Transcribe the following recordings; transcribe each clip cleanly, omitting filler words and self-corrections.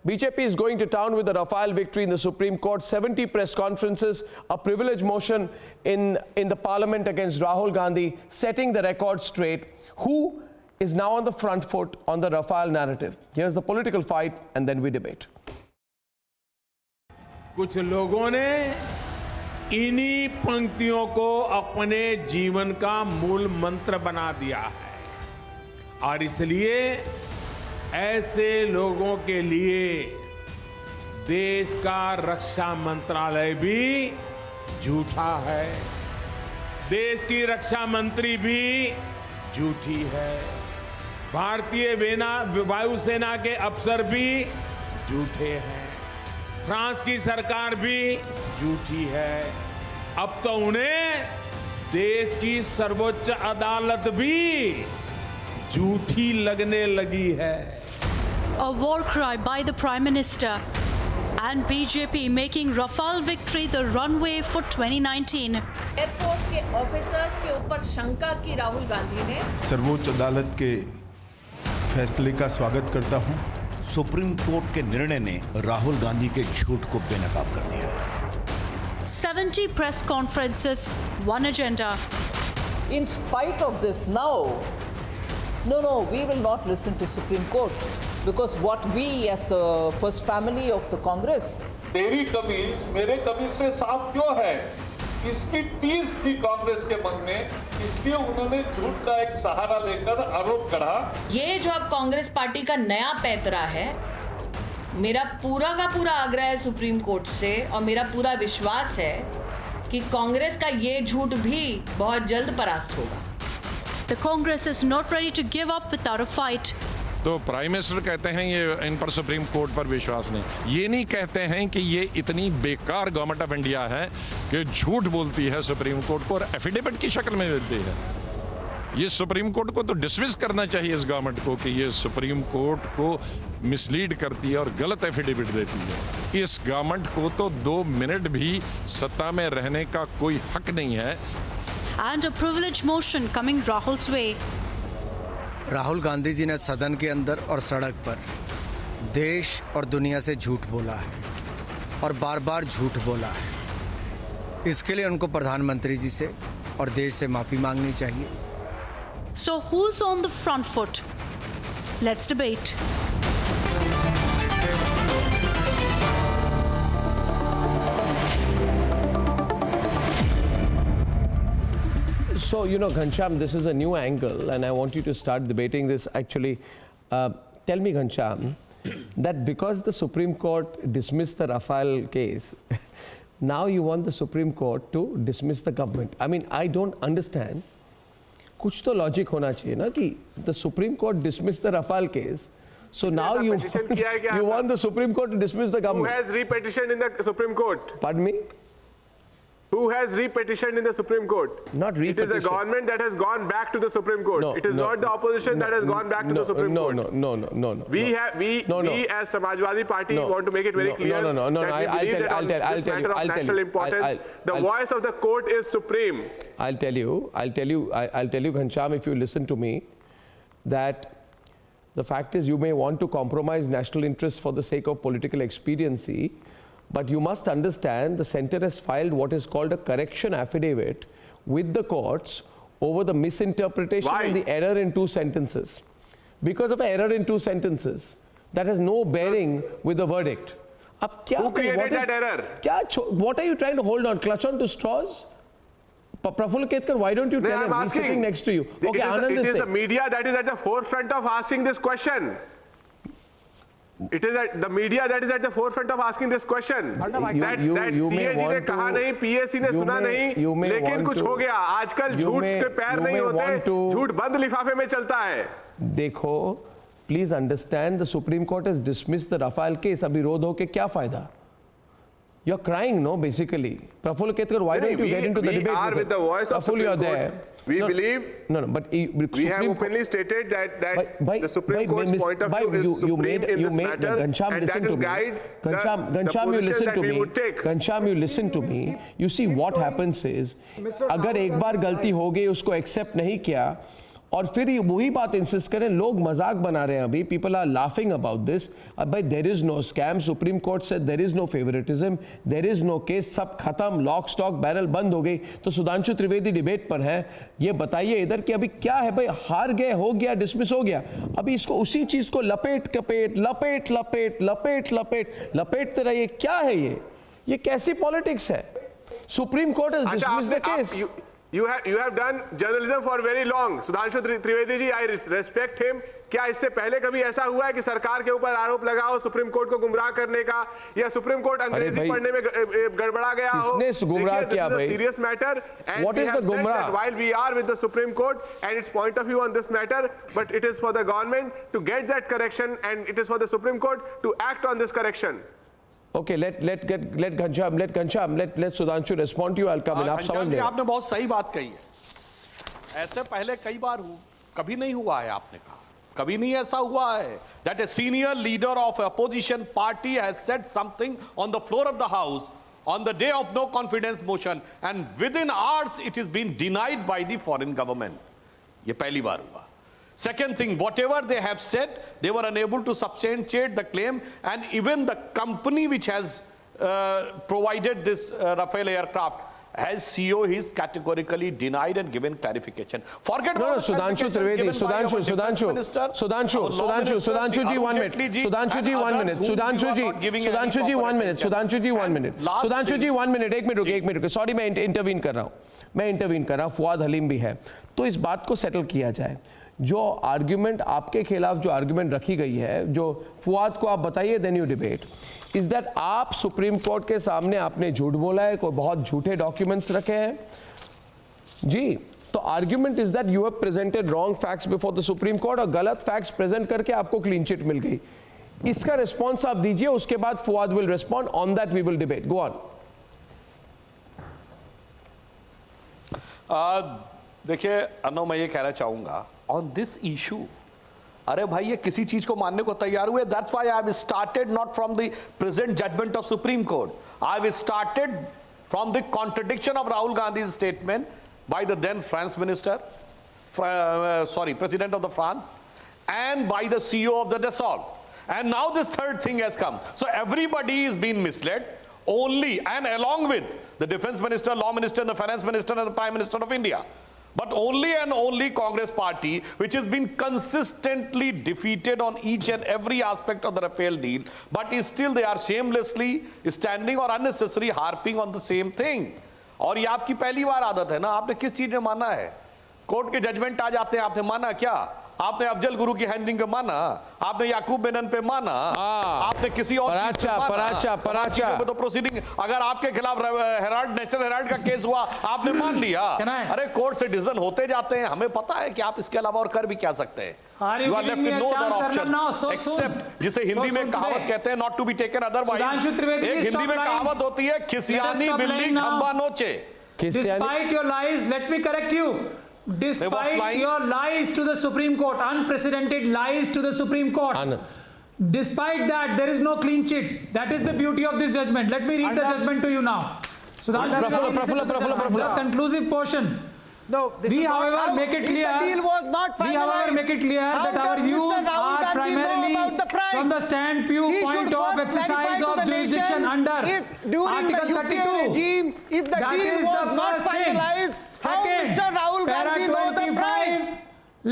BJP is going to town with the Rafale victory in the Supreme Court, 70 press conferences, a privilege motion in the parliament against Rahul Gandhi, setting the record straight. Who is now on the front foot on the Rafale narrative? Here's the political fight, and then we debate. कुछ लोगों ने इन्हीं पंक्तियों को अपने जीवन का मूल मंत्र बना दिया है और इसलिए ऐसे लोगों के लिए देश का रक्षा मंत्रालय भी झूठा है, देश की रक्षा मंत्री भी झूठी है, भारतीय वायुसेना के अफसर भी झूठे हैं, फ्रांस की सरकार भी झूठी है। अब तो उन्हें देश की सर्वोच्च अदालत भी झूठी लगने लगी है। A war cry by the Prime Minister and BJP making Rafale victory the runway for 2019. Air force के ऑफिसर्स के ऊपर शंका की राहुल गांधी ने। सर्वोच्च अदालत के फैसले का स्वागत करता हूं। सुप्रीम कोर्ट के निर्णय ने राहुल गांधी के झूठ को बेनकाब कर दिया। 70 press conferences, one agenda. In spite of this now, no, we will not listen to Supreme Court because what we as the first family of the Congress. तेरी कमीज मेरे कमीज से साफ क्यों है? इसकी 30 थी कांग्रेस के मन में, इसलिए उन्होंने झूठ का एक सहारा लेकर आरोप करा। ये जो अब कांग्रेस पार्टी का नया पैतरा है, मेरा पूरा का पूरा आग्रह है सुप्रीम कोर्ट से और मेरा पूरा विश्वास है कि कांग्रेस का ये झूठ भी बहुत जल्द परास्त होगा। The Congress is not ready to give up without a fight. तो प्राइम मिनिस्टर कहते हैं ये इन पर सुप्रीम कोर्ट पर विश्वास नहीं, ये नहीं कहते हैं कि ये इतनी बेकार गवर्नमेंट ऑफ इंडिया है कि झूठ बोलती है सुप्रीम कोर्ट को और एफिडेविट की शक्ल में देती है। ये सुप्रीम कोर्ट को तो डिसमिस करना चाहिए इस गवर्नमेंट को कि ये सुप्रीम कोर्ट को मिसलीड करती है और गलत एफिडेविट देती है। इस गवर्नमेंट को तो 2 मिनट भी सत्ता में रहने का कोई हक नहीं है। And a privilege motion coming Rahul's way. Rahul Gandhi ji ने सदन के अंदर और सड़क पर देश और दुनिया से झूठ बोला है और बार बार झूठ बोला है। इसके लिए उनको प्रधानमंत्री जी से और देश से माफी मांगनी चाहिए। So who's on the front foot? Let's debate. So, you know, Ghanshyam, this is a new angle, and I want you to start debating this. Actually, tell me, Ghanshyam, that because the Supreme Court dismissed the Rafale case, now you want the Supreme Court to dismiss the government. I mean, I don't understand. कुछ तो logic होना चाहिए ना कि the Supreme Court dismissed the Rafale case. So now you want the Supreme Court to dismiss the government. Who has repetitioned in the Supreme Court? Pardon me? Who has repetitioned in the Supreme Court? Not repetition. It is a government that has gone back to the Supreme Court. No, it is not the opposition that has gone back to the Supreme Court. No. We as Samajwadi Party want to make it very clear that we believe that on this matter of national importance, the voice of the court is supreme. I'll tell you, Ghanshyam, if you listen to me, that the fact is you may want to compromise national interests for the sake of political expediency, but you must understand the centre has filed what is called a correction affidavit with the courts over the misinterpretation and the error in 2 sentences. Because of an error in 2 sentences, that has no bearing with the verdict. Who created that error? What are you trying to hold on? Clutch on to straws? Prafull Ketkar, why don't you tell him? He's sitting next to you. Okay, it is the media that is at the forefront of asking this question. It is the media that is at the forefront of asking this question. That CAG ने कहा नहीं, PAC ने सुना नहीं, लेकिन कुछ हो गया। आजकल झूठ के पैर नहीं होते, झूठ बंद लिफाफे में चलता है। देखो, please understand the Supreme Court has dismissed the Rafale case. अभी रोध हो के क्या फायदा? You're crying, no, basically. Prafull Ketkar, why don't you get into the debate? We are with the voice of Supreme Court. There. We believe. No, but we have openly stated that the Supreme Court's point of view is supreme in this matter, and that will guide the position that we would take. Ghanshyam, you listen to me. You see, what happens is, अगर एक बार गलती हो गई, उसको accept नहीं किया, और फिर वही बात इंसिस्ट करें, लोग मजाक बना रहे हैं अभी, people are laughing about this, भाई there is no scam, supreme court से there is no favouritism, there is no case, सब खत्म, लॉक स्टॉक बैरल बंद हो गई। तो सुधांशु त्रिवेदी डिबेट पर है, ये बताइए इधर कि अभी क्या है भाई, हार गए, हो गया, डिसमिस हो गया, अभी इसको उसी चीज को लपेटते रहिए, क्या है ये कैसी पॉलिटिक्स है? Supreme court has dismissed the case. You have done journalism for very long. Sudhanshu Trivedi ji, I respect him. क्या इससे पहले कभी ऐसा हुआ है कि सरकार के ऊपर आरोप लगाओ सुप्रीम कोर्ट को गुमराह करने का, या सुप्रीम कोर्ट अंग्रेजी पढ़ने में गड़बड़ा गया हो? किसने गुमराह किया भाई? Serious matter. And What is the gumrah? While we are with the Supreme Court and its point of view on this matter, but it is for the government to get that correction, and it is for the Supreme Court to act on this correction. Okay, let Ghanshyam, let Sudhanshu respond to you. I'll come in. आप समझ लें। आपने बहुत सही बात कही है। ऐसे पहले कई बार कभी नहीं हुआ है, आपने कहा कभी नहीं ऐसा हुआ है that a senior leader of opposition party has said something on the floor of the house on the day of no confidence motion, and within hours it is being denied by the foreign government. ये पहली बार हुआ। Second thing, whatever they have said, they were unable to substantiate the claim, and even the company which has provided this Rafale aircraft, as CEO, he is categorically denied and given clarification. Forget about Sudhanshu Trivedi, Sudhanshu ji, 1 minute. Sudhanshu ji, 1 minute. Sudhanshu ji, 1 minute. Sudhanshu ji, 1 minute. एक minute रुके. Sorry, मैं intervene कर रहा हूँ. फुआद हलीम भी है. तो इस बात को सेटल किया जाए. जो आर्ग्यूमेंट आपके खिलाफ जो आर्ग्यूमेंट रखी गई है, जो फुआद को आप बताइए, then you debate, is that आप सुप्रीम कोर्ट के सामने आपने झूठ बोला है, कोई बहुत झूठे डॉक्यूमेंट्स रखे हैं जी, तो argument is that you have presented wrong facts before the supreme court, और गलत फैक्ट्स प्रेजेंट करके आपको क्लीन चिट मिल गई। इसका रिस्पॉन्स आप दीजिए, उसके बाद Fuad will respond, on that we will debate. Go on. देखिए अर्नब, मैं ये कहना चाहूंगा ऑन दिस इशू, अरे भाई ये किसी चीज को मानने को तैयार हुए। That's why I have started not from the present judgement of Supreme Court, I have started from the contradiction of Rahul Gandhi statement by the then France minister, president of the France, and by the CEO of the Dassault, and now this third thing has come. So everybody is being misled only, and along with the defense minister, law minister, and the finance minister, and the prime minister of India. But only and only Congress party, which has been consistently defeated on each and every aspect of the Rafale deal, but is still they are shamelessly standing or unnecessarily harping on the same thing. और ये आपकी पहली बार आदत है ना, आपने किस चीज में माना है? कोर्ट के जजमेंट आ जाते हैं, आपने माना क्या? आपने अफजल गुरु की हैंडलिंग पे माना, आपने याकूब मेनन पे माना, आपने किसी और पराचा तो प्रोसीडिंग, अगर आपके खिलाफ हेराल्ड, नेशनल हेराल्ड का केस हुआ, आपने मान लिया। अरे कोर्ट से डिसीजन होते जाते हैं, हमें पता है कि आप इसके अलावा और कर भी क्या सकते हैं। You are left with no other option except, जिसे हिंदी में कहावत कहते हैं, not to be taken otherwise। एक हिंदी में कहावत होती है, खिसियानी बिल्ली खंबा नोचे। Despite your lies, let me correct you. Despite your lies to the Supreme Court, unprecedented lies to the Supreme Court, despite that, there is no clean chit. That is the beauty of this judgment. Let me read the judgment to you now. So the conclusive portion. No, we, however, make it clear. The deal was not finalized. We, however, make it clear that our views are primarily from the standpoint of exercise of jurisdiction under Article 32. Regime, if the deal was not finalized, how Mr. Rahul Gandhi know the price?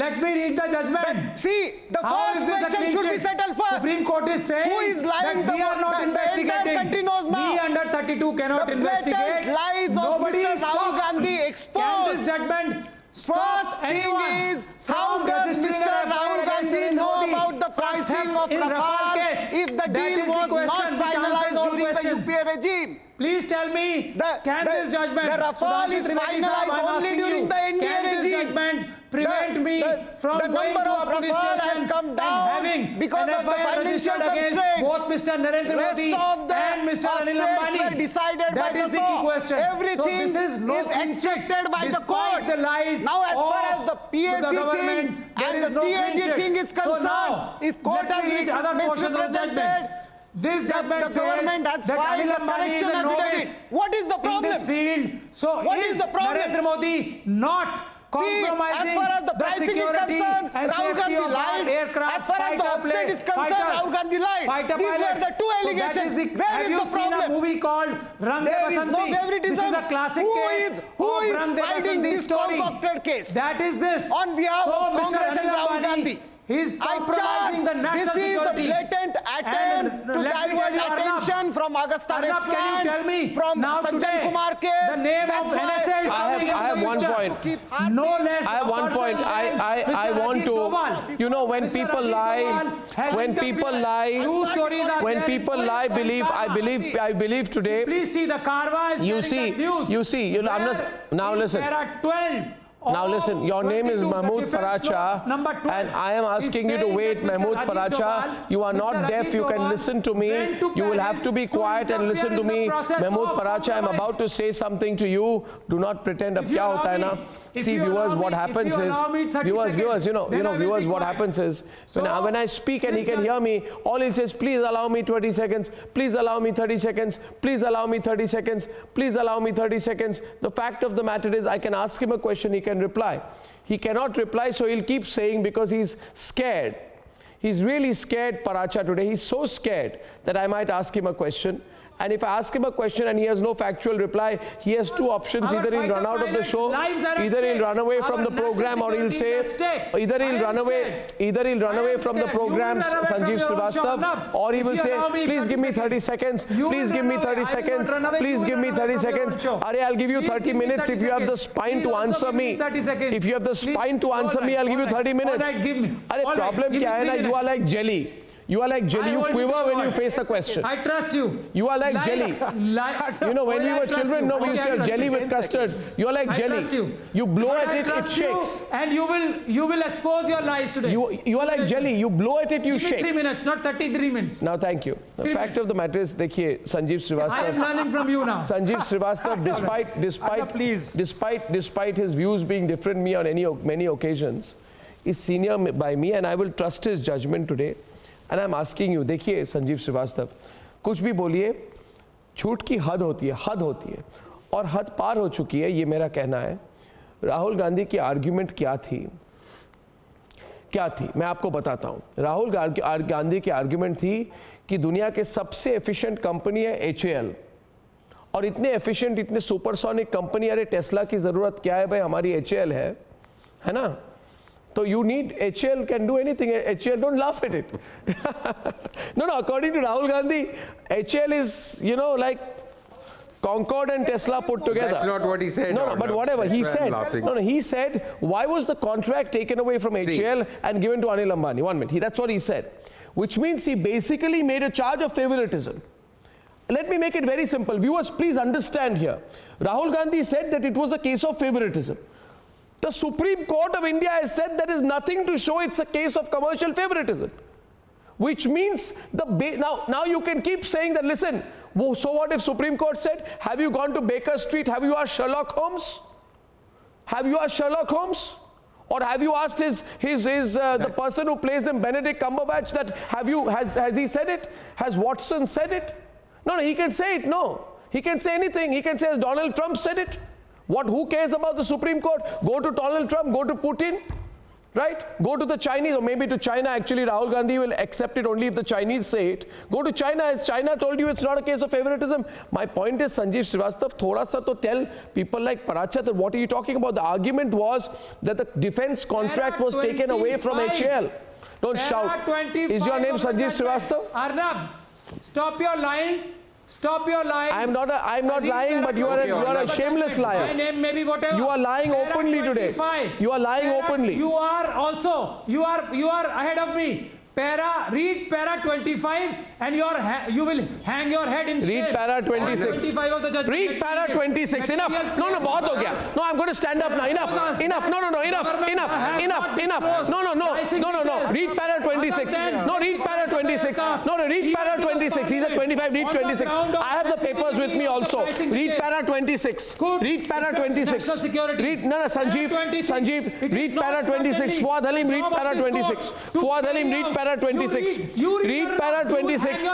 Let me read the judgment. But see, the first question should be settled first. Supreme Court is saying who is lying? That we are not investigating. Country knows now. We under 32 cannot investigate. The lies Nobody of Mr. Rahul Gandhi exposed. Can this judgment First thing is, how does Mr. Rahul Gandhi know about the pricing of Rafale if the deal was not finalized during the UPA regime? Please tell me, can this judgment, the Rafale is finalized only during the NDA regime? Can this judgment prevent me from going to a police station and having because an of the FIR registered against both Mr. Narendra Modi and Mr. Anil Ambani? Decided that by is the the key question. Everything so this is, no accepted by the court. The lies now, as far as the PAC thing and the CAG thing is concerned, now, if court has misrepresented, this judgment the government has filed a correction affidavit. What is the problem? In this field, so what is the problem? Narendra Modi not compromising far as the pricing is security concerned, and Rahul safety Gandhi of our lied. aircraft, As far as the offset is concerned, Rahul Gandhi lied. These were the two allegations. Where Have is you the seen a problem? movie called Rang De There is no Basanti? favoritism. This is a classic case Who of is Rang De fighting Basanti this story. concocted case? That is this. On behalf of Mr. Congress and Anil Rahul Ambani, Gandhi. He's I compromising the charge national this is a security. blatant attempt to let me tell divert you, Arnab, attention from Augusta Arnab, can you Westland, tell me from now Sajjan today, Kumar case. the name That's of why NSA is coming I have into one the point. picture. No less. I have one point. I want to, you know, when people lie, when people lie, Two stories are when there. people lie, I believe today. Please see the Karwa is You getting that news. see, I'm not, now listen. There are 12. Now listen, your name is Mahmood Paracha, and I am asking you to wait, Mahmood Paracha. You are not deaf, you can listen to me. You will have to be quiet and listen to me. Mahmood Paracha, I am about to say something to you. Do not pretend of kya hota hai na. See, viewers, what happens is, viewers, you know, viewers, what happens is, when I speak and he can hear me, all he says, please allow me 20 seconds, please allow me 30 seconds, please allow me 30 seconds, please allow me 30 seconds. The fact of the matter is, I can ask him a question, he can reply. He cannot reply, so he'll keep saying because he's scared. He's really scared, Paracha, today. He's so scared that I might ask him a question. And if I ask him a question and he has no factual reply, he has two options. Either he'll run out of the show, either he'll run away from the program, or he'll say, either he'll run away from the program, Sanjeev Srivastava, or he will say, please give me 30 seconds, please give me 30 seconds, please give me 30 seconds. I'll give you 30 minutes if you have the spine to answer me. If you have the spine to answer me, I'll give you 30 minutes. Problem kya hai na, you are like jelly. You are like jelly. You quiver when you face a question. I trust you. You are like jelly. You know, when we were children, we used to have jelly with custard. You are like jelly. You blow at it, it shakes. And you will expose your lies today. You are like jelly. You blow at it, you shake. 3 minutes, not 33 minutes. Now, thank you. The fact of the matter is, dekhiye, Sanjeev Srivastava. I am learning from you now. Sanjeev Srivastava, despite his views being different me on many occasions, is senior by me, and I will trust his judgment today. And I'm asking you, देखिए संजीव श्रीवास्तव, कुछ भी बोलिए, झूठ की हद होती है और हद पार हो चुकी है, ये मेरा कहना है। राहुल गांधी की आर्ग्यूमेंट क्या थी, मैं आपको बताता हूँ। राहुल गांधी की आर्ग्यूमेंट थी कि दुनिया के सबसे एफिशिएंट कंपनी है HAL, और इतने एफिशिएंट, इतने सुपरसोनिक कंपनी, अरे टेस्ला की ज़रूरत क्या है भाई, हमारी HAL है ना? So you need, HAL can do anything. HAL, don't laugh at it. No, according to Rahul Gandhi, HAL is, you know, like Concorde and Tesla put together. That's not what he said. No, but whatever. He said, why was the contract taken away from HAL and given to Anil Ambani? 1 minute. That's what he said. Which means he basically made a charge of favoritism. Let me make it very simple. Viewers, please understand here. Rahul Gandhi said that it was a case of favoritism. The Supreme Court of India has said there is nothing to show it's a case of commercial favoritism. Which means, now you can keep saying that, listen, so what if Supreme Court said, have you gone to Baker Street, have you asked Sherlock Holmes? Have you asked Sherlock Holmes? Or have you asked the person who plays him, Benedict Cumberbatch, that has he said it? Has Watson said it? No, he can say it, no. He can say anything. He can say, as Donald Trump said it. Who cares about the Supreme Court? Go to Donald Trump, go to Putin, right? Go to the Chinese, or maybe to China. Actually, Rahul Gandhi will accept it only if the Chinese say it. Go to China. As China told you, it's not a case of favoritism. My point is, Sanjeev Srivastava, thoda sa to tell people like Paracha that what are you talking about? The argument was that the defense contract was taken away from HAL. Don't shout. Is your name Sanjeev Srivastava? Arnab, stop your lying. Stop your lies. I'm not lying, but you are a shameless liar. My name may be whatever. You are lying openly today. You are lying openly. You are ahead of me. Read para 25 and you will hang your head in shame. Read para 26. Read para 26. Enough. No, bahut ho gaya. No, I'm going to stand up now. Enough. Enough. No. Enough. No. Read para 26. No, read para 26. No, read para para 26. He's at 25. Read 26. I have the papers with me also. Read para 26. Read para 26. Read, no, Sanjeev. Read para 26. Fuad Halim, read para 26. Fuad Halim, read para 26. Read para 26.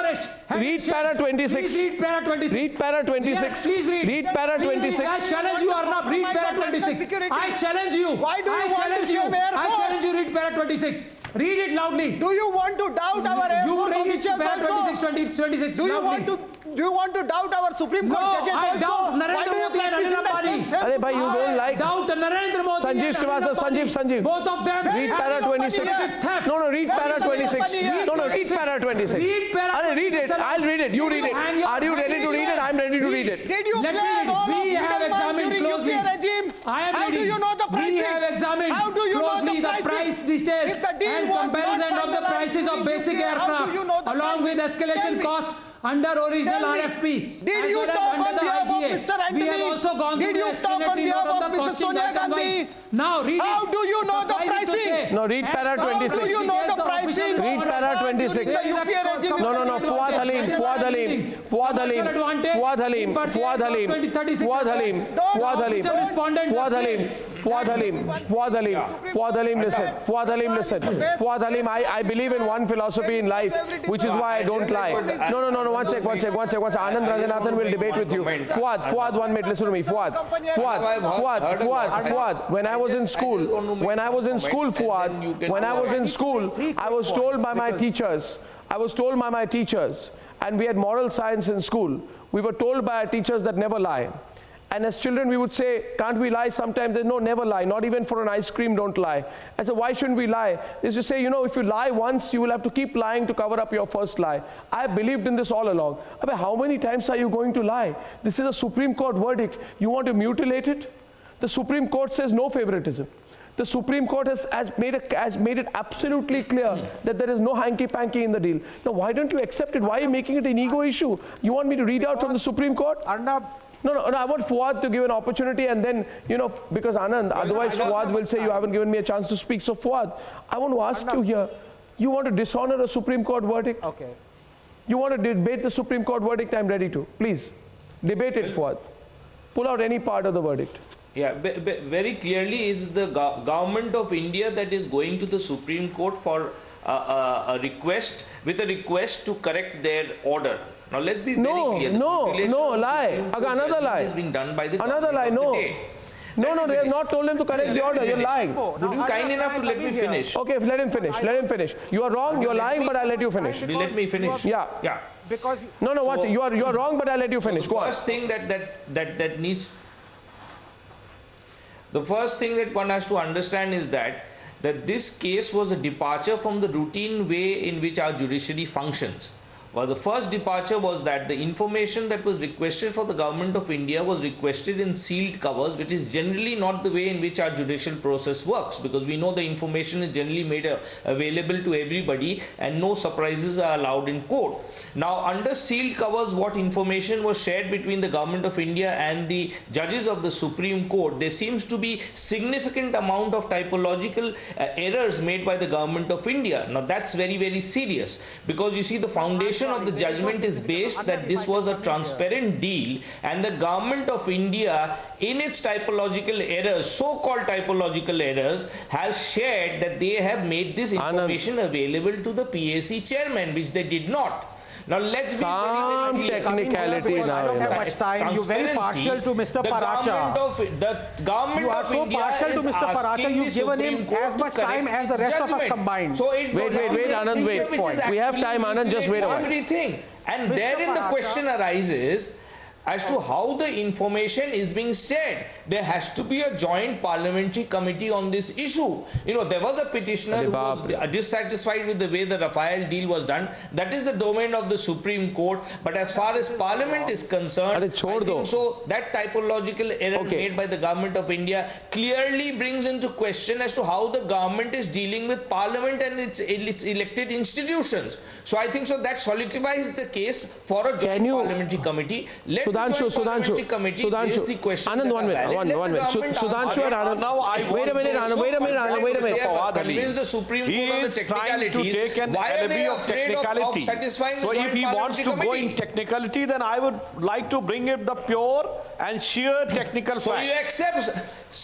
Read para 26. Read para 26. Read para 26. Read para 26. I challenge you, Arnab. Read para 26. I challenge you. Why do you want to shame Air Force? I challenge you. Read para 26. Read it loudly. Do you want to doubt our Air Force officials also? 26 Do you want to doubt our Supreme Court judges I also? doubt Why Narendra do you Modi and practice Anil in that Ambani. same Arey bhai, you don't like. Doubt Narendra Modi. Sanjeev and Srivastava, Anil Ambani. Sanjeev. Both of them. Read para 26. No, read para 26. No, read para 26. Read para Arey, read it. I'll read it. You read it. Are you ready to read it? I'm ready to read it. Did you Let me play read it. all We of have Middleman examined during closely. UPA regime? I am How reading. do you know the pricing? We have examined How do you know closely the price details If the deal and was comparison not of the finalized prices of during basic UPA, how aircraft do you know the along with pricing? escalation Tell me. cost under original Tell me, RFP. did as you well as talk under on the behalf of IGA. Mr. Anthony? We have also gone Did through the you talk on explanatory behalf note of of the Mrs. costing Sonia black and Gandhi? white. Now read How it. do you know the Suffice it to pricing? say, No, read as para per 26. the How do you know the official pricing? order, Read para 26. During the UPA regime. No, Fuad Halim, Fuad Halim, Fuad Halim, Fuad Halim, Fuad Halim, Fuad Halim, Fuad Halim, Fuad Halim, Fuad Halim, Fuad Halim, Fuad Halim, listen, Fuad Halim, listen. Fuad Halim, I believe in one philosophy in life, which is why I don't lie. No, one sec. Anand Rajanathan will debate with you. Fuad, 1 minute, listen to me. Fuad. When I was in school, Fuad, when I was in school, I was told by my teachers, and we had moral science in school. We were told by our teachers that never lie. And as children, we would say, can't we lie sometimes? There's no, never lie. Not even for an ice cream, don't lie. I said, why shouldn't we lie? They used to say, if you lie once, you will have to keep lying to cover up your first lie. I believed in this all along. But how many times are you going to lie? This is a Supreme Court verdict. You want to mutilate it? The Supreme Court says no favoritism. The Supreme Court has made it absolutely clear that there is no hanky-panky in the deal. Now, why don't you accept it? Why are you making it an ego issue? You want me to read out from the Supreme Court? Arnab. No, I want Fuad to give an opportunity, and then, because Anand, otherwise Fuad will say you haven't given me a chance to speak. So Fuad, I want to ask you here, you want to dishonor a Supreme Court verdict? Okay. You want to debate the Supreme Court verdict? I'm ready to. Please, debate it, Fuad. Pull out any part of the verdict. Yeah, very clearly it's the government of India that is going to the Supreme Court for a request, with a request to correct their order. Now let's be very clear. No, lie. Another lie. Is being done by the another lie, no. No, they have not told him to correct the order. You're lying. Would you kind enough to let me finish? Okay, let him finish. You are wrong, you're lying, but I'll let you finish. Let me finish. Yeah. Because watch it. You're wrong, but I'll let you finish. Go on. The first thing that one has to understand is that this case was a departure from the routine way in which our judiciary functions. Well, the first departure was that the information that was requested for the government of India was requested in sealed covers, which is generally not the way in which our judicial process works, because we know the information is generally made available to everybody and no surprises are allowed in court. Now, under sealed covers, what information was shared between the government of India and the judges of the Supreme Court, there seems to be significant amount of typological errors made by the government of India. Now, that's very, very serious, because you see, the foundation of the judgment is based that this was a transparent deal, and the government of India, in its typological errors, so-called typological errors, has shared that they have made this information available to the PAC chairman, which they did not. Now let's be very clear. Technicality now. I don't have much time. You're very partial to Mr. Paracha. The government you are of so India partial to Mr. Paracha. You've given him as much time as the rest of us combined. So it's wait, Anand, wait. We have time, Anand. Just wait a while. Everything. And therein the question arises as to how the information is being shared. There has to be a joint parliamentary committee on this issue. There was a petitioner who was dissatisfied with the way the Rafale deal was done. That is the domain of the Supreme Court. But as far as Parliament is concerned, I think so that typological error made by the government of India clearly brings into question as to how the government is dealing with Parliament and its elected institutions. So I think so that solidifies the case for a joint parliamentary committee led parliamentary committee raised the question. Anand, one minute. Sudhanshu and Anand. Wait a minute, Anand. Wait a minute. Convince the Supreme Court of the trying to take an alibi of technicality. So if he wants to go in technicality, then I would like to bring it the pure and sheer technical So fact. you accept?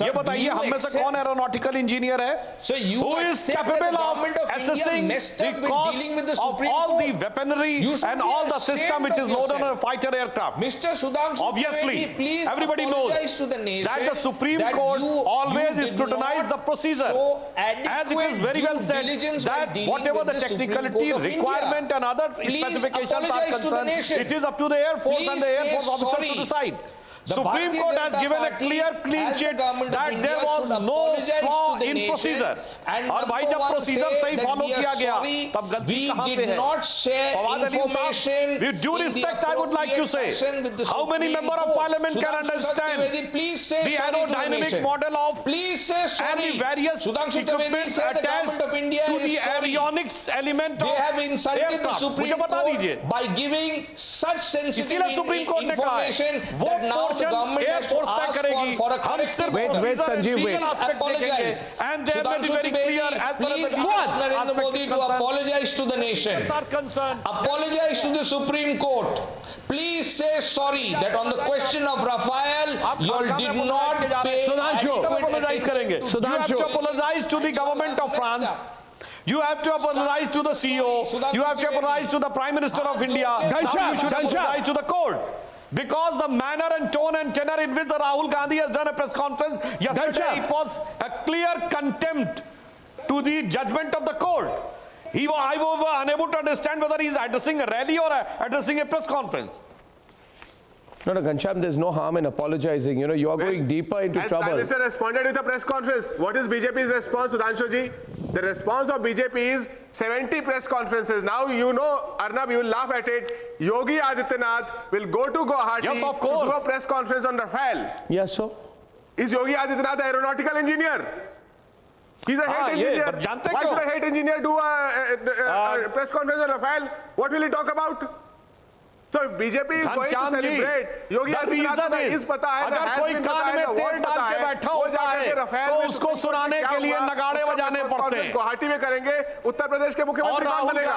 ये बताइए हम में से कौन aeronautical engineer है? So you who is capable of assessing the cost of all the weaponry and all the system which is loaded on a fighter aircraft? Mr. Sudhanshu, Obviously, please everybody knows that the Supreme Court always scrutinizes the procedure. As it is very well said that whatever the technicality, requirement and other specifications are concerned, it is up to the Air Force and the Air Force officers to decide. Supreme Court has given a clean sheet that there was no flaw in procedure. और भाई जब procedure सही follow किया गया तब गलती कहाँ पे है? फवाद अलीम साहब, with due respect I would like to say, how many member of parliament can understand the aerodynamic model of and the various equipments attached to the avionics element of aircraft? मुझे बता दीजिए. By giving such sensitive इसीलिए Supreme Court ने कहा है वो Air Force तय करेगी. हम सिर्फ wait, Sanjeev, wait. देखेंगे. And they have been very clear as far as the Narendra Modi to apologize to the nation. are concerned. Apologize to the Supreme Court. Please say sorry that on the question of Rafale, you all did not pay apologize करेंगे. You have to apologize to the government of France. You have to apologize to the CEO. You have to apologize to the Prime Minister of India. Now you should apologize to the court. Because the manner and tone and tenor in which the Rahul Gandhi has done a press conference yesterday, it was a clear contempt to the judgment of the court. I was unable to understand whether he is addressing a rally or addressing a press conference. No, Ghanshyam, there's no harm in apologizing. You know, you are going deeper into trouble. Prime Minister responded with a press conference. What is BJP's response, Sudhanshu ji? The response of BJP is 70 press conferences. Now you know, Arnab, you will laugh at it. Yogi Adityanath will go to Guwahati to do a press conference on Rafale. Yes, so? Is Yogi Adityanath an aeronautical engineer? He's a head engineer. Why should a head engineer do a press conference on Rafale? What will he talk about? So if BJP is going to celebrate, Yogi Adityanath को इस पता है, अगर कोई कान में तेल डाल के बैठा होता है, तो उसको सुनाने के लिए नगाड़े बजाने पड़ते हैं. गुवाहाटी में करेंगे, उत्तर प्रदेश के मुख्यमंत्री कौन बनेगा?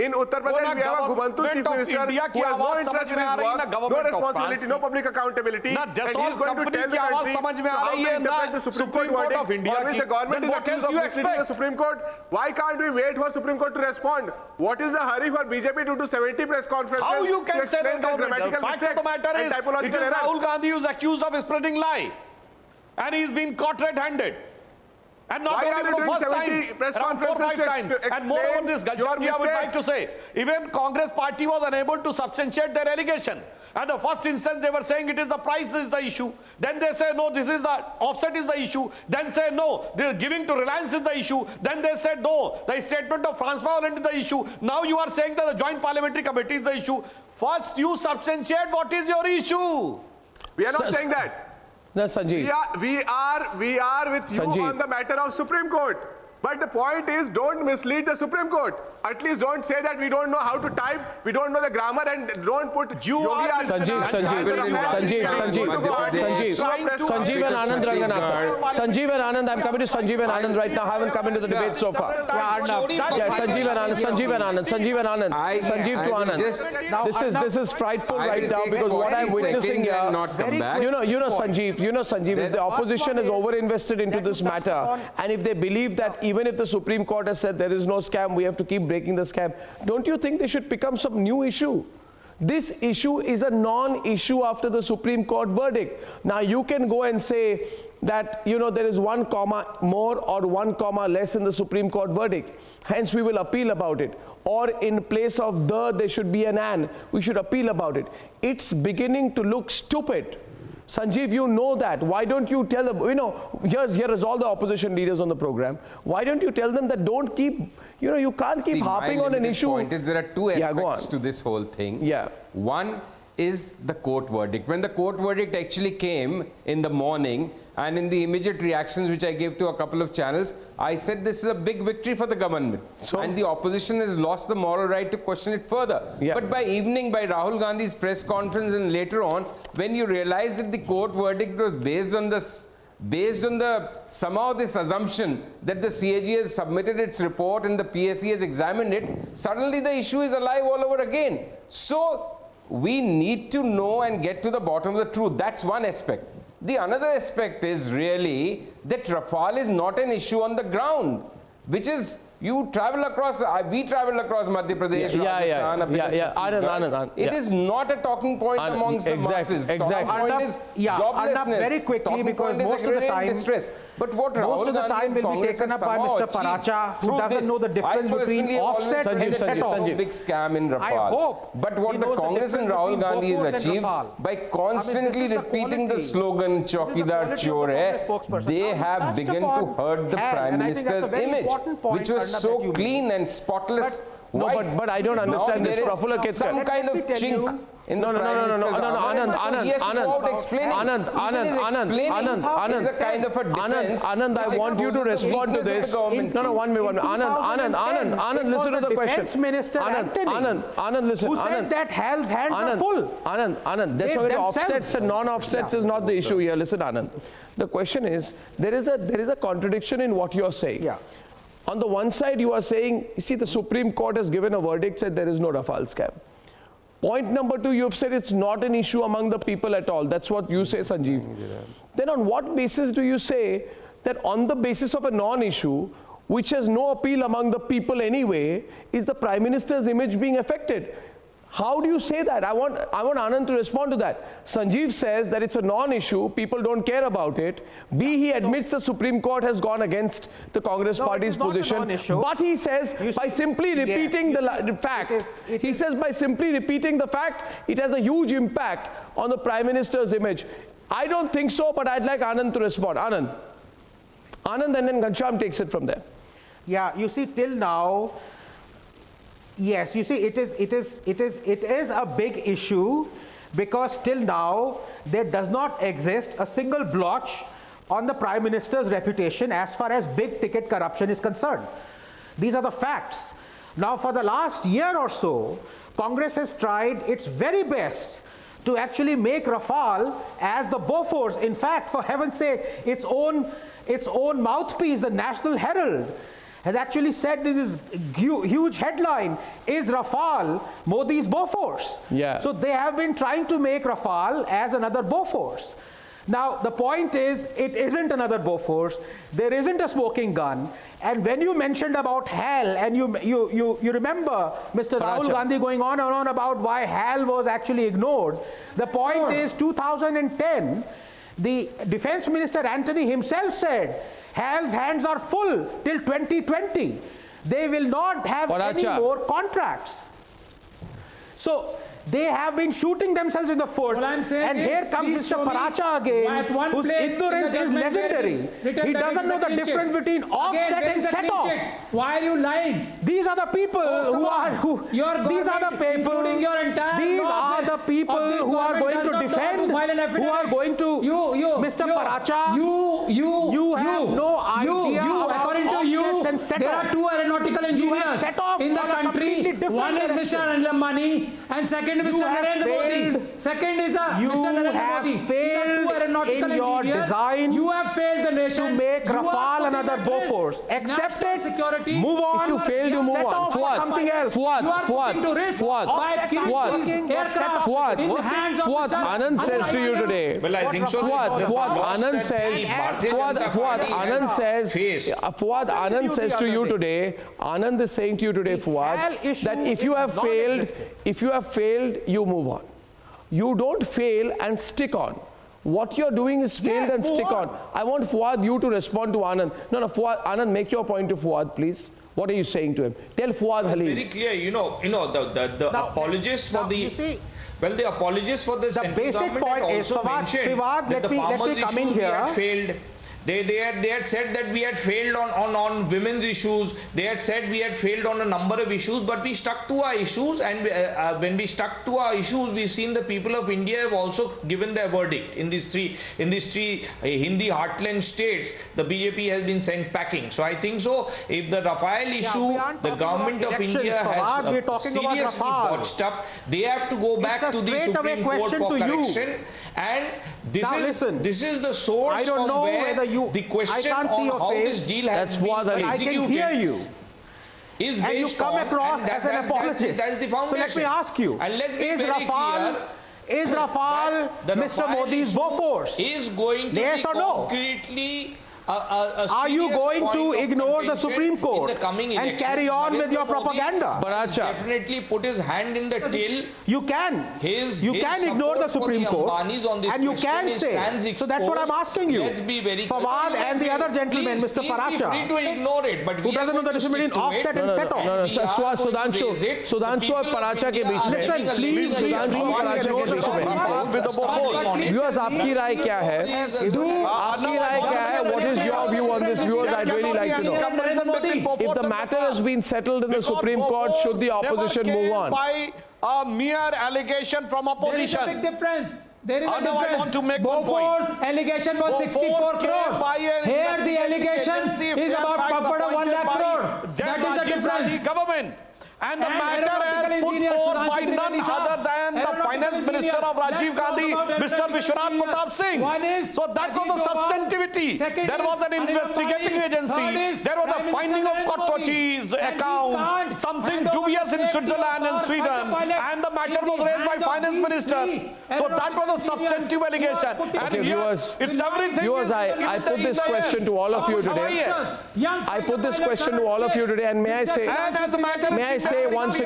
In Uttar Pradesh we have a Gubantu chief minister who has no interest in his work, no responsibility, no public accountability, and he is going to tell the country how to interpret the Supreme Court verdict, for which the government is accused of misleading the Supreme Court. Why can't we wait for Supreme Court to respond? What is the hurry for BJP to do 70 press conferences? How you can say that the fact of the matter is it is Rahul Gandhi who is accused of spreading lie, and he's been caught red-handed. And not only for the first time, around 4 or 5 times. And moreover this, Ghanshyam, I would like to say, even Congress party was unable to substantiate their allegation. At the first instance, they were saying it is the price is the issue. Then they say, no, this is the offset is the issue. Then say, no, the giving to Reliance is the issue. Then they said, no, the statement of François Hollande is the issue. Now you are saying that the Joint Parliamentary Committee is the issue. First, you substantiate what is your issue. We are not saying that. No, Sanjeev. We are with you Sanjeev. on the matter of Supreme Court. But the point is, don't mislead the Supreme Court. At least don't say that we don't know how to type, we don't know the grammar, and don't put Sanjeev and Anand Ranganathan. Sanjeev and Anand, I'm coming to Sanjeev and Anand right now. I haven't come into the debate so far. Yeah, Sanjeev and Anand. Sanjeev to Anand. This is frightful right now because what I'm witnessing here. You know, Sanjeev, if the opposition is over-invested into this matter, and if they believe that even if the Supreme Court has said there is no scam, we have to keep breaking the scam, don't you think they should pick up some new issue? This issue is a non-issue after the Supreme Court verdict. Now you can go and say that, you know, there is 1 comma more or 1 comma less in the Supreme Court verdict. Hence we will appeal about it. Or in place of there should be an and. We should appeal about it. It's beginning to look stupid. Sanjeev, you know that. Why don't you tell them, you know, here is all the opposition leaders on the program. Why don't you tell them that don't keep, you know, you can't keep harping on an issue. Point is there are 2 aspects to this whole thing. Yeah. One, is the court verdict. When the court verdict actually came in the morning, and in the immediate reactions which I gave to a couple of channels, I said this is a big victory for the government. And the opposition has lost the moral right to question it further. But by evening, by Rahul Gandhi's press conference and later on, when you realize that the court verdict was based on somehow this assumption that the CAG has submitted its report and the PSC has examined it, suddenly the issue is alive all over again. So we need to know and get to the bottom of the truth. That's one aspect. The another aspect is really that Rafale is not an issue on the ground, which is you travel across, we travel across Madhya Pradesh, Rajasthan, Anand, it is not a talking point amongst the masses. Talking point is joblessness. Very quickly, because most of the time, distress. But what most of the time will be taken up by Mr. Paracha, who doesn't know the difference between offset and set-off. Big scam in Rafale. I hope but what the Congress and Rahul Gandhi has achieved by constantly repeating the slogan "Chaukidar Chor hai," they have begun to hurt the Prime Minister's image, which was so clean and spotless. No, but I don't understand this. Prafula Ketkar. Some kind of chink in the Prime Minister's Anand, I want you to respond to this. No, 1 minute. Anand, listen to the question. Anand, listen. Who said that Hal's hands are full? Anand, that's not offsets and non-offsets is not the issue here. Listen, Anand. The question is, there is a contradiction in what you're saying. On the one side, you are saying, you see, the Supreme Court has given a verdict, said there is no Rafale scam. Point number 2, you have said it's not an issue among the people at all. That's what you say, Sanjeev. Then on what basis do you say that on the basis of a non-issue, which has no appeal among the people anyway, is the Prime Minister's image being affected? How do you say that? I want Anand to respond to that. Sanjeev says that it's a non-issue, people don't care about it. B, he admits the Supreme Court has gone against the Congress party's position. But he says by simply repeating the fact, he says by simply repeating the fact, it has a huge impact on the Prime Minister's image. I don't think so, but I'd like Anand to respond. Anand, and then Ghanshyam takes it from there. Yeah, you see, till now, yes, you see, it is a big issue, because till now there does not exist a single blotch on the Prime Minister's reputation as far as big ticket corruption is concerned. These are the facts. Now, for the last year or so, Congress has tried its very best to actually make Rafale as the Bofors. In fact, for heaven's sake, its own mouthpiece, the National Herald, has actually said in this huge headline, is Rafale Modi's Bofors? Yeah. So they have been trying to make Rafale as another Bofors. Now, the point is, it isn't another Bofors. There isn't a smoking gun. And when you mentioned about HAL, and you remember Mr. Rahul Gandhi going on and on about why HAL was actually ignored. The point is, 2010, the Defense Minister Anthony himself said, HAL's hands are full till 2020. They will not have any more contracts. So they have been shooting themselves in the foot. And here comes Mr. Paracha again, whose ignorance is legendary. He doesn't know the difference between offset and set-off. Why are you lying? These are the people who are going to defend, who are going to, Mr. Paracha, you have no idea. According to you, there are 2 aeronautical engineers in the country. One is Mr. Anil Ambani, and second Mr. Narendra Modi. Second is Mr. Narendra Modi. These are 2 aeronautical engineers. You have failed the nation to make Rafale another Bofors. Accept it. Move on. If you fail, you move on. Something else. Fuad, Anand says to you today. Well, I think so. Anand says to you today, Anand is saying to you today, Fuad, that if you have failed, you move on. You don't fail and stick on. What you're doing is failed and stick on. I want Fuad, you to respond to Anand. No, Fuad, Anand, make your point to Fuad, please. What are you saying to him? Tell Fuad Halim. Very clear, the apologists for the... Well, the apologists for the basic point is, Fawad, let me come in here. They had said that we had failed on women's issues. They had said we had failed on a number of issues, but we stuck to our issues. And when we stuck to our issues, we've seen the people of India have also given their verdict. In these three Hindi heartland states, the BJP has been sent packing. So I think so. If the Rafale issue, the government of India has seriously botched up, they have to go back to the Supreme Court for correction. And this is the source I don't know whether the question I can't see your how face. this deal has been executed. I can hear you. Is and you come across as an apologist. That's the foundation. So let me ask you, and let's be is very Rafale Mr. Modi's Bofors? Is going to yes be or no? concretely are you going to ignore the Supreme Court and carry on with your propaganda? Definitely put his hand in the till. You can. You can ignore the Supreme Court and you can say. So that's what I'm asking you. Fawad and the other gentleman, Mr. Paracha, free to ignore it, but who doesn't know the difference between offset and set off. Sudhanshu और पराचा के बीच में. Listen, please. Sudhanshu और पराचा के बीच में. Viewers, आपकी राय क्या है? आपकी राय क्या है? What is your view on this? Viewers, I'd really like to know. If the matter has been settled in the Supreme Court, should the opposition move on? By a mere allegation from opposition. There is a big difference. There is a difference. I want to make Bofor's allegation was 64 crores. Here the allegation is about upward of 1 lakh crore. That is the difference. Government. And the matter has put forth by none other than the finance minister of Rajiv Gandhi, Mr. Vishwanath Pratap Singh. So that was the substantivity. There was an investigating agency. There was a finding of cockroaches account, something dubious in Switzerland and Sweden. And the matter was raised by finance minister. So that was a substantive allegation. Okay, viewers, I put this question to all of you today. I put this question to all of you today, and may I say once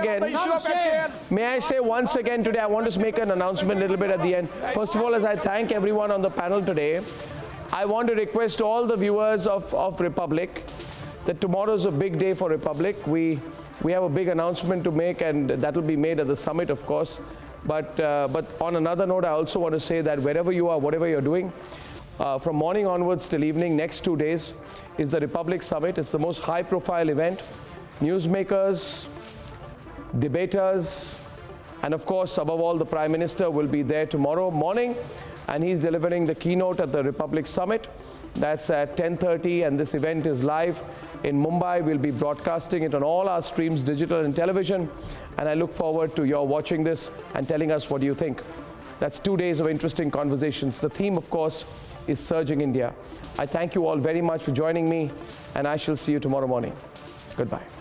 again today, I want to make an announcement a little bit at the end. First of all, as I thank everyone on the panel today, I want to request all the viewers of Republic that tomorrow is a big day for Republic. We have a big announcement to make, and that will be made at the summit, of course. But on another note, I also want to say that wherever you are, whatever you're doing, from morning onwards till evening, next 2 days is the Republic Summit. It's the most high-profile event. Newsmakers, debaters, and of course, above all, the Prime Minister will be there tomorrow morning, and he's delivering the keynote at the Republic Summit. That's at 10:30, and this event is live in Mumbai. We'll be broadcasting it on all our streams, digital and television, and I look forward to your watching this and telling us what you think. That's 2 days of interesting conversations. The theme, of course, is Surging India. I thank you all very much for joining me, and I shall see you tomorrow morning. Goodbye.